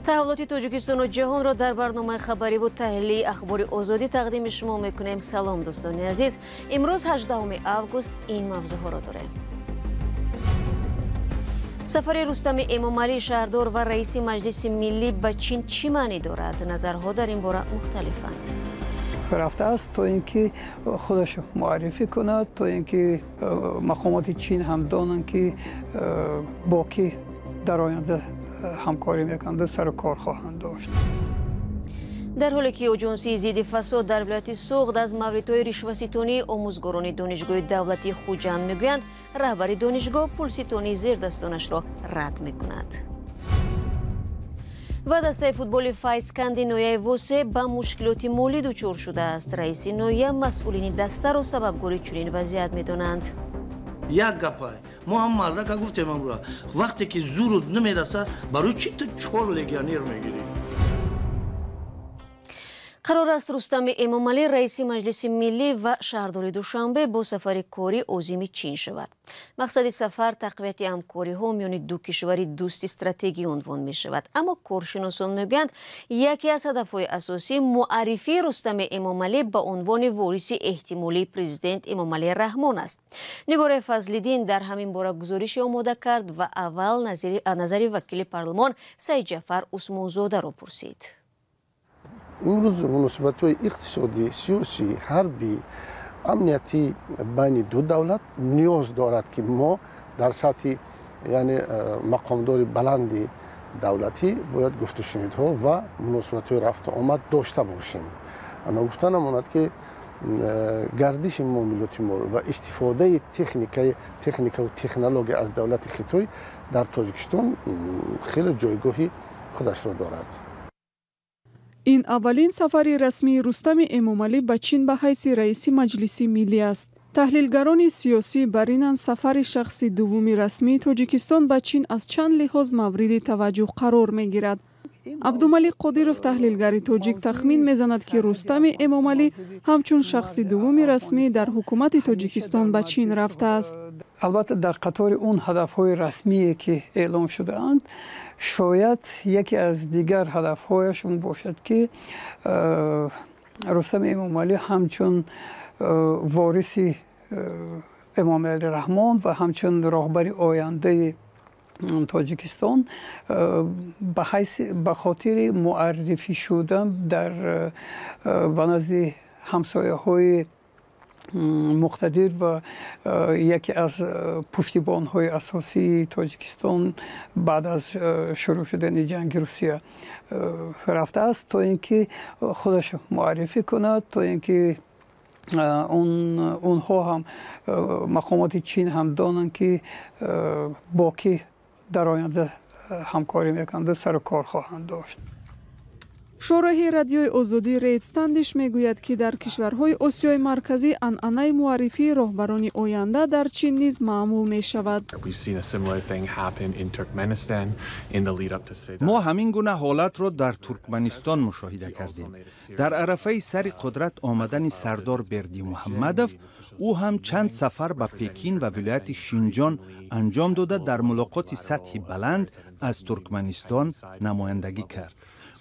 تحولات تاجیکستان و جهان را در برنامه خبری و تحلیلی اخبار آزادی تقدیم شما میکنیم. سلام دوستان عزیز. امروز 18 اوگوست این موضوعها را داریم. سفر رستم امامعلی شهردار و رئیس مجلس ملی به چین چی معنی دارد؟ نظرها در این باره مختلفند. رفته است تا اینکه خودش معرفی کند، تا اینکه مقامات چین هم دانند که باقی در آینده همکاری میکنند، سر و کار خواهند داشت. در حالی که اجنسی ضد فساد در ولایت سوغد از موردهای رشوه‌ستانی آموزگاران دانشگاه دولتی خوجند میگویند رهبر دانشگاه پولستانی زیردستانش را رد میکند. و دسته فوتبال فایسکند نویه ووسه به مشکلات مالی دچار شده است. رئیس نویه مسئولین دسته را سببگار چنین وضعیت میدانند. یک گپای ما هم مرده که گفتیم امروز وقتی که زورت نمیرسه برای چی تو 4 لگیونر میگیری؟ قرار است رستم امامعلی رئیس مجلس ملی و شهردار دوشنبه با سفر کاری عظیم چین شود. مقصد سفر تقویت همکاری ها میان دو کشور دوست استراتژی عنوان می شود. اما کارشناسان میگویند یکی از هدفهای اساسی معرفی رستم امامعلی به عنوان وارث احتمالی پرزیدنت امامعلی رحمان است. نگار فضل‌الدین در همین باره گزارش آماده کرد و اول نظر وکیل پارلمان سعید جعفر عثمانزاده را پرسید. امروز مناسبت‌های اقتصادی، سیاسی، حربی، امنیتی بین دو دولت نیاز دارد که ما در سطح یعنی مقامدار بلند دولتی باید گفت و شنیدها و مناسبت‌های رفت و آمد داشته باشیم. انا گفتن امانت که گردش معاملات ما و استفاده تکنیک و تکنولوژی از دولت خیتوی در تاجیکستان خیلی جایگاهی خودش را دارد. این اولین سفر رسمی رستم امامعلی به چین به حیث رئیس مجلس ملی است. تحلیلگران سیاسی برینند سفر شخصی دومی رسمی تاجیکستان به چین از چند لحاظ مورد توجه قرار می گیرد. عبدالملیک قادیروف تحلیلگر تاجیک تخمین میزند که رستم امامعلی همچون شخص دومی رسمی در حکومت تاجیکستان به چین رفته است. البته در قطار اون هدفهای رسمی که اعلام شده اند شاید یکی از دیگر هدفهایشون باشد که رستم امامعلی همچون وارث امامعلی رحمان و همچون راهبر آینده تاجیکستان به خاطر معرفی شدن در به نزد همسایه‌های مقتدر و یکی از پشتیبان‌های اساسی تاجیکستان بعد از شروع شدن جنگ روسیه رفته است تا اینکه خودش معرفی کند، تا اینکه اونها هم مقامات چین هم دانند که باقی در آینده همکاری میکنند، سر و کار خواهند داشت. شورای رادیوی آزادی ریدستندش میگوید که در کشورهای آسیای مرکزی عنعنه معرفی راهبران آینده در چین نیز معمول می شود. ما همین گونه حالت را در ترکمنستان مشاهده کردیم. در عرفه سر قدرت آمدن سردار بردی محمدوف، او هم چند سفر به پکین و ولایت شینجان انجام داده در ملاقات سطحی بلند از ترکمنستان نمایندگی کرد.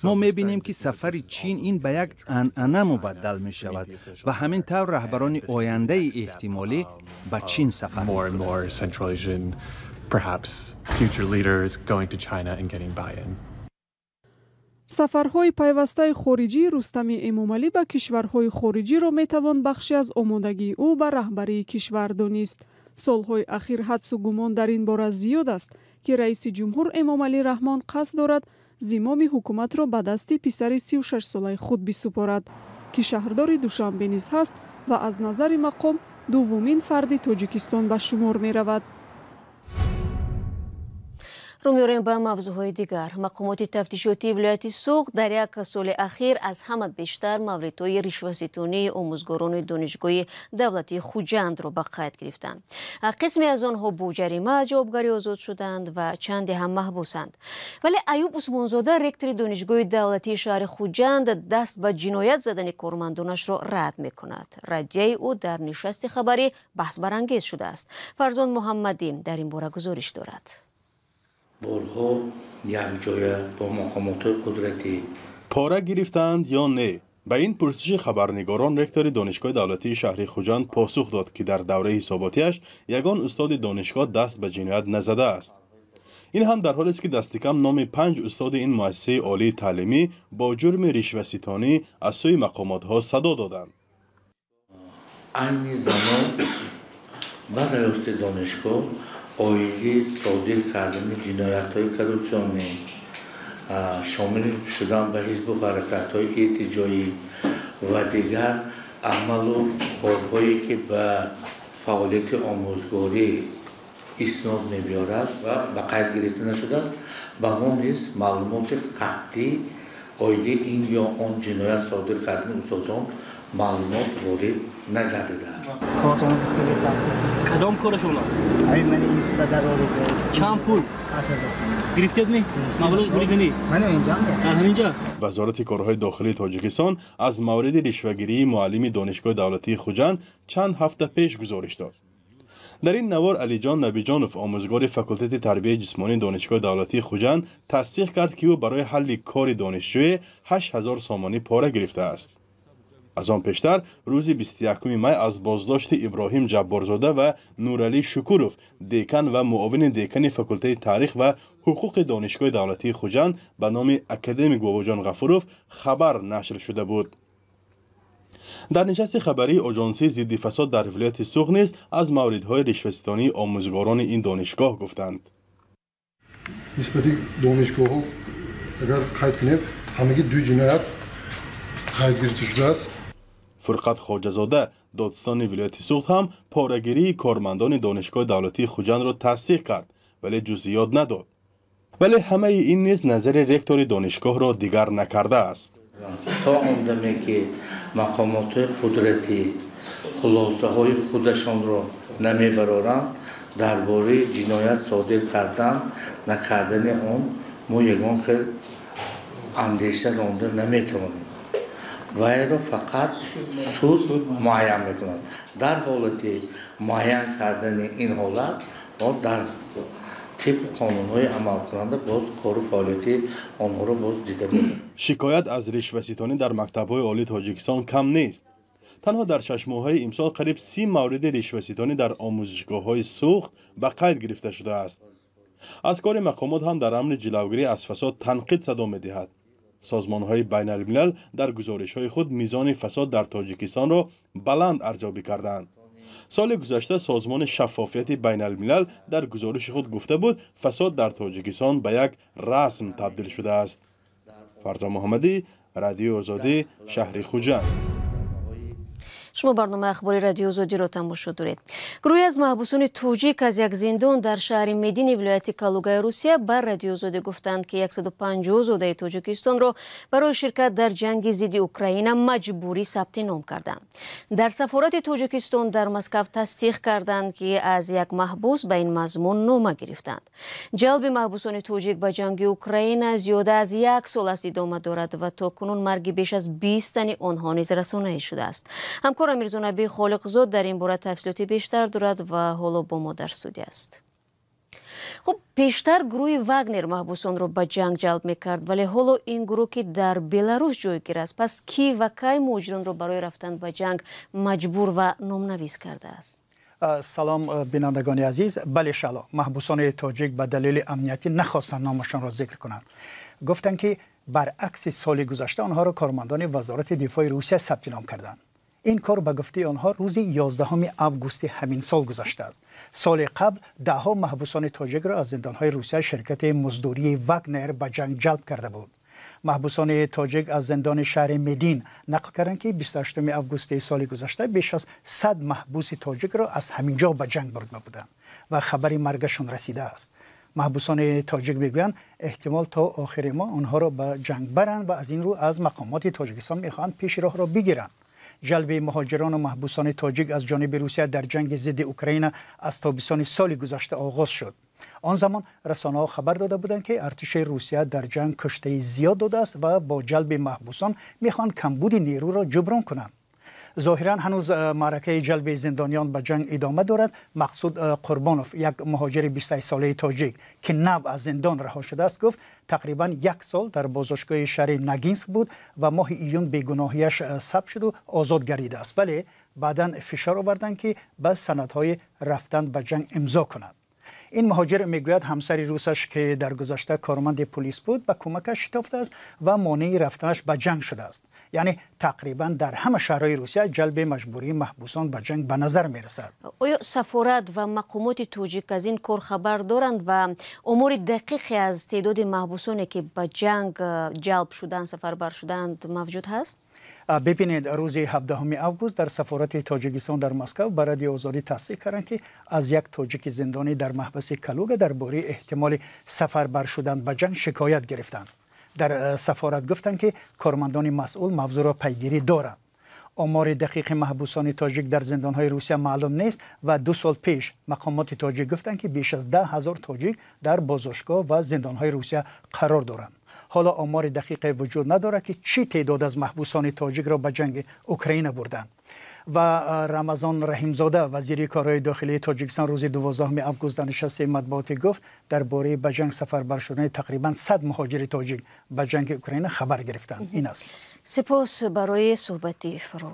ما می‌بینیم که سفر چین این به یک عنعنه مبدل می شود و همین طور رهبران آینده احتمالی به چین سفر می‌کنند. سفرهای پیوسته خارجی رستم امامعلی به کشورهای خارجی را می‌توان بخشی از آمادگی او به رهبری کشور دانست. سالهای اخیر حدس و گمان در این باره زیاد است که رئیس جمهور امامعلی رحمان قصد دارد زمام حکومت را به دست پسر 36 ساله خود بسپارد که شهردار دوشنبه نیز هست و از نظر مقام دومین فرد تاجیکستان به شمار می رود. رو می‌آوریم به موضوعهای دیگر. مقامات تفتیشاتی ولایت سوغد در یک سال اخیر از همه بیشتر موردهای رشوه‌ستانی آموزگاران دانشگاه دولتی خوجند را به قید گرفتند. قسمی از آنها با جریمه از جوابگری آزاد شدند و چندی هم محبوسند. ولی ایوب عثمانزاده رکتور دانشگاه دولتی شهر خوجند دست به جنایت زدن کارمندانش را رد می‌کند. ردیه او در نشست خبری بحث برانگیز شده است. فرزان محمدی در این باره گزارش دارد. بارها یک جای با مقامات قدرتی پاره گرفتند یا نه؟ به این پرسش خبرنگاران رکتور دانشگاه دولتی شهر خوجند پاسخ داد که در دوره حساباتیش یگان استاد دانشگاه دست به جنایت نزده است. این هم در حالی است که دست کم نام 5 استاد این مؤسسه عالی تعلیمی با جرم رشوه‌ستانی از سوی مقامات ها صدا دادند. این زمان برای استاد دانشگاه عالی صادر کردن جنایت‌های کورپسیونی شامل شدن به حزب و حرکت‌های احتجاجی و دیگر عمل و کارهایی که به فعالیت آموزگاری اسناد می‌بیارد و به قید گرفته نشده است، به ما نیز معلومات قطعی عالی این یا آن جنایت صادر کردن استادان معلومات وارد نگردیده است. کدام کار شما؟ من این استاد در آورده. چند پول؟ 80,000. گرفتید نی؟ مبلغ بریدنی؟ من اینجا همینجا. وزارت کارهای داخلی تاجیکستان از مورد رشوه‌گیری معلم دانشگاه دولتی خوجند چند هفته پیش گزارش داد. در این نوار علی جان نبیجانوف آموزگار فاکولته تربیت جسمانی دانشگاه دولتی خوجند تصدیق کرد که او برای حل کار دانشجوی 8000 سامانی پاره گرفته است. از آن پیشتر روز 21 می از بازداشت ابراهیم جبارزاده و نورعلی شکوروف دیکن و معاون دیکن فاکولته تاریخ و حقوق دانشگاه دولتی خوجند به نام اکادمیک باباجان غفوروف خبر نشر شده بود. در نشست خبری آژانسی ضد فساد در ولایت سوخ نیز از موردهای رشوه‌ستانی آموزگاران این دانشگاه گفتند. نسبت دانشگاه‌ها اگر قید کنیم همگی دو جنایت قید گرفته شده است. فرقت خواجه‌زاده دادستان ولایت سوخت هم پاره‌گیری کارمندان دانشگاه دولتی خوجند را تصدیق کرد ولی جزئیات نداد. ولی همه این نیز نظر رکتور دانشگاه را دیگر نکرده است. تا اندمی که مقامات قدرتی خلاصه های خودشان را نمیبرارند درباره جنایت صادر کردن نکردن آن ما یگان خیلی اندیشه رانده نمیتوانیم و را فقط سود معین میکنند. در حالت معین کردن این حالت ما در طبق قانون‌های عمل کننده باز کار و فعالیت آنها را باز دیده بودیم. شکایت از رشوه‌ستانی در مکتب‌های عالی تاجیکستان کم نیست. تنها در 6 ماهه امسال قریب 30 مورد رشوه‌ستانی در آموزشگاه‌های سوخت به قید گرفته شده است. از کار مقامات هم در امر جلوگیری از فساد تنقید صدا می‌دهد. سازمان‌های بین‌الملل در گزارش‌های خود میزان فساد در تاجیکستان را بلند ارزیابی کردند. سال گذشته سازمان شفافیت بین الملل در گزارش خود گفته بود فساد در تاجیکستان به یک رسم تبدیل شده است. فرزا محمدی، رادیو آزادی، شهر خوجند. شما برنامه اخباری رادیو آزادی را تماشا دارید. گروهی از محبوسان توجیک از یک زندان در شهر مدین ولایت کالوگای روسیه بر رادیو آزادی گفتند که 150 زاده تاجیکستان را برای شرکت در جنگ ضد اوکراین مجبوری ثبت نام کردند. در سفارت تاجیکستان در مسکو تصدیق کردند که از یک محبوس به این مضمون نامه گرفتند. جلب محبوسان توجیک به جنگ اوکراین زیاده از 1 سال است ادامه دارد و تاکنون مرگ بیش از 20 تن آنها نیز رسانه‌ای شده است. همکار میرزانبی خالقزاد در این باره تفصیلات بیشتر دارد و حالا با ما در استودیو است. خب پیشتر گروه واگنر محبوسان را به جنگ جلب میکرد ولی حالا این گروه که در بلاروس جایگیر است، پس کی و کی مهاجران را برای رفتن به جنگ مجبور و نامنویس کرده است؟ سلام بینندگان عزیز. بله شلا محبوسان تاجیک به دلیل امنیتی نخواستند نامشان را ذکر کنند. گفتند که برعکس سال گذشته آنها را کارمندان وزارت دفاع روسیه ثبت نام کردند. این کار به گفته آنها روز 11 آگوست همین سال گذشته است. سال قبل دهها محبوسان تاجیک را از زندانهای روسیه شرکت مزدوری واگنر به جنگ جلب کرده بود. محبوسان تاجیک از زندان شهر مدین نقل کردند که 28 آگوست سال گذشته بیش از 100 محبوس تاجیک را از همینجا به جنگ برده بودند و خبر مرگشان رسیده است. محبوسان تاجیک میگویند احتمال تا آخر ماه آنها را به جنگ برند و از این رو از مقامات تاجیکستان میخواهند پیش راه را بگیرند. جلب مهاجران و محبوسان تاجیک از جانب روسیه در جنگ ضد اوکراین از تابستان سال گذشته آغاز شد. آن زمان رسانه‌ها خبر داده بودند که ارتش روسیه در جنگ کشته زیاد داده است و با جلب محبوسان میخواهند کمبود نیرو را جبران کنند. ظاهرا هنوز معرکه جلب زندانیان به جنگ ادامه دارد. مقصود قربانوف، یک مهاجر 23 ساله تاجیک که نو از زندان رها شده است، گفت تقریبا 1 سال در بازداشتگاه شهر نگینسک بود و ماه ایون بیگناهیش ثبت شد و آزاد گردیده است، ولی بعداً فشار آوردند که به سندهای رفتن به جنگ امضا کند. این مهاجر میگوید همسر روسش که در گذشته کارمند پلیس بود به کمکش شتافته است و مانع رفتنش به جنگ شده است. یعنی تقریبا در همه شهرهای روسیه جلب مجبوری محبوسان به جنگ به نظر می رسد. آیا سفارت و مقامات توجیک از این کار خبر دارند و امور دقیقی از تعداد محبوسانی که به جنگ جلب شدند، سفربر شدند موجود هست؟ ببینید، روز 17 اوگوست در سفارت تاجیکستان در مسکو برای آزادی تصدیق کردند که از یک تاجیک زندانی در محبس کلوگا درباره احتمال سفربر شدن به جنگ شکایت گرفتند. در سفارت گفتند که کارمندان مسئول موضوع را پیگیری دارند. آمار دقیق محبوسان تاجیک در زندانهای روسیه معلوم نیست و 2 سال پیش مقامات تاجیک گفتند که بیش از 10,000 تاجیک در بازداشتگاه و زندانهای روسیه قرار دارند. حالا آمار دقیق وجود ندارد که چی تعداد از محبوسان تاجیک را به جنگ اوکراین بردند. و رمضان رحیمزاده وزیر کارهای داخلی تاجیکستان روز 12 اوگوست در نشست مطبوعاتی گفت درباره به جنگ سفربر شدن تقریبا 100 مهاجر تاجیک به جنگ اوکراین خبر گرفتند. این است. سپاس برای صحبتی فرو.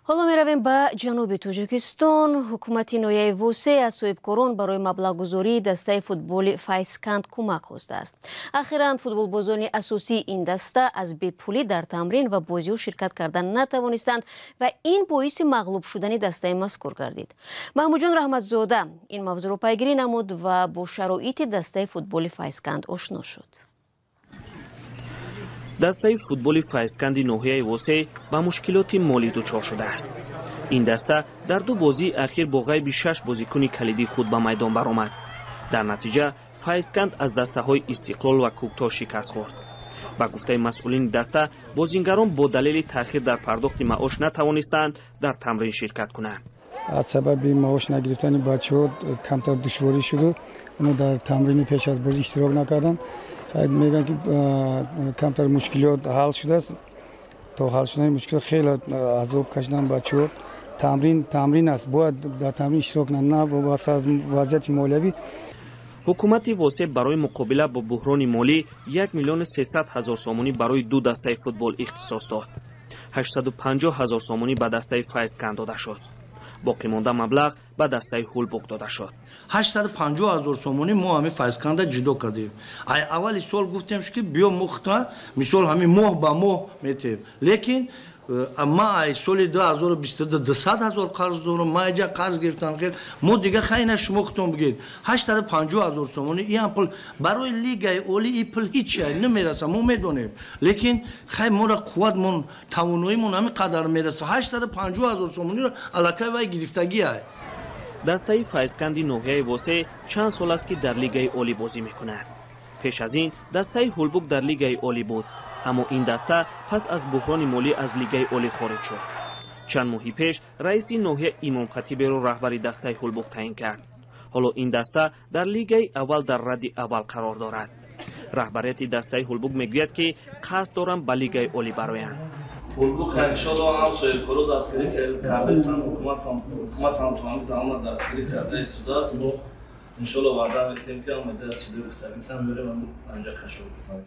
حالا می رویم به جنوب تاجیکستان. حکومت نویای ووسه از صاحبکاران برای مبلغ‌گذاری دسته فوتبال فایسکند کمک خواسته است. اخیراً فوتبالبازان اساسی این دسته از بی‌پولی در تمرین و بازی شرکت کردن نتوانستند و این باعث مغلوب شدن دسته مذکور گردید. محمود جان رحمتزاده این موضوع را پیگیری نمود و با شرایط دسته فوتبال فایسکند آشنا شد. دسته فوتبال فایسکند نوحیه ووسه با مشکلات مالی دچار شده است. این دسته در 2 بازی اخیر با غیب 6 بازیکن کلیدی خود به میدان برآمد. در نتیجه فایسکند از دسته های استقلال و کوکتا شکست خورد. با گفته مسئولین دسته، بازیگران با دلیل تأخیر در پرداخت معاش نتوانستند در تمرین شرکت کنند. از سبب معاش نگرفتن بچه‌ها کمتر دشواری شده. اونها در تمرین پیش از بازی اشتراک نکردند. میگن که کمتر مشکلات حل شده است. تا حل شدن مشکل خیلی عذاب کشیدن بچه‌ها. تمرین است، باید در تمرین اشتراک نه واسه از وضعیت مالیوی. حکومت ووسه برای مقابله با بحران مالی 1,300,000 سومانی برای 2 دسته فوتبال اختصاص داد. 850,000 سومانی به دسته فایسکند داده شد. باقی مانده مبلغ به دسته هولبوک داده شد. 850,000 سومانی ما همه فایسکند جدا کردیم. اول سال گفتیم که بیا مختا مثال همین ماه با ماه میتیم، لیکن ما سال 2022 200,000 قرض دارم. ما اینجا قرض گرفتم خیلی ما دیگه خیلی نشمختم بگید 850,000 سومانی این پول برای لیگ اولی این پول هیچ نمیرسه. ما میدونیم، لیکن خیلی ما را قوتمون تواناییمون همین قدر میرسه. 850,000 سومانی را علاقه وای گرفتگی است. دسته فایسکند نوحیه ووسه چند سال است که در لیگ اولی بازی میکند. پیش از این دسته هولبوک در لیگ اولی بود، اما این دسته پس از بحران مالی از لیگ اولی خارج شد. چند ماهی پیش رئیس نوحیه امام خطیب را رهبری دسته هولبوک تعیین کرد. حالا این دسته در لیگ اول در رد اول قرار دارد. رهبریت دسته هولبوک میگوید که قصد دارند به لیگ اولی برآیند. هولبوک انشالله هم صاحبکارا دستگیری کرده هستند. حکومت هم تمام زحمت دستگیری کرده ایستاده است. ما انشالله وعده می‌دهیم که مدت چیزی گفتیم می‌ریم اونجا کشف کنیم.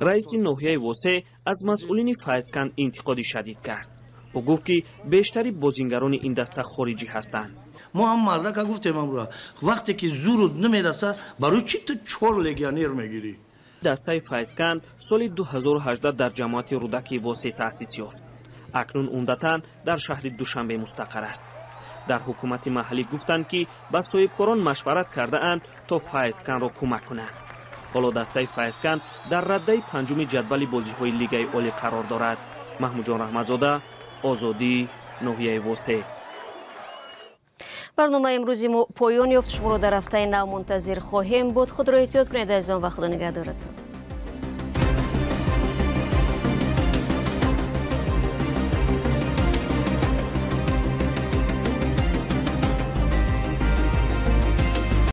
رئیس نوحیه ووسه از مسئولین فایسکند انتقادی شدید کرد. او گفت که بیشتری بازیگران این دسته خارجی هستند. ما هم مردا که گفتیم امروز وقتی که زور نمیرسه برای چی تو 4 لگیونر میگیری؟ دسته فایسکند سال 2018 در جماعت رودکی ووسه تأسیس یافت. اکنون عمدتاً در شهر دوشنبه مستقر است. در حکومت محلی گفتند که با صاحبکاران مشورت کرده اند تا فایسکند را کمک کنند. حالا دسته فایسکند در رده 5 جدول بازی‌های لیگ اولی قرار دارد. محمود جان رحمتزاده، آزادی، نوحیه ووسه. برنامه امروزی ما پایان یافت. شما را در هفته نو منتظر خواهیم بود. خود را احتیاط کنید عزیزان و خدا نگهدارتان.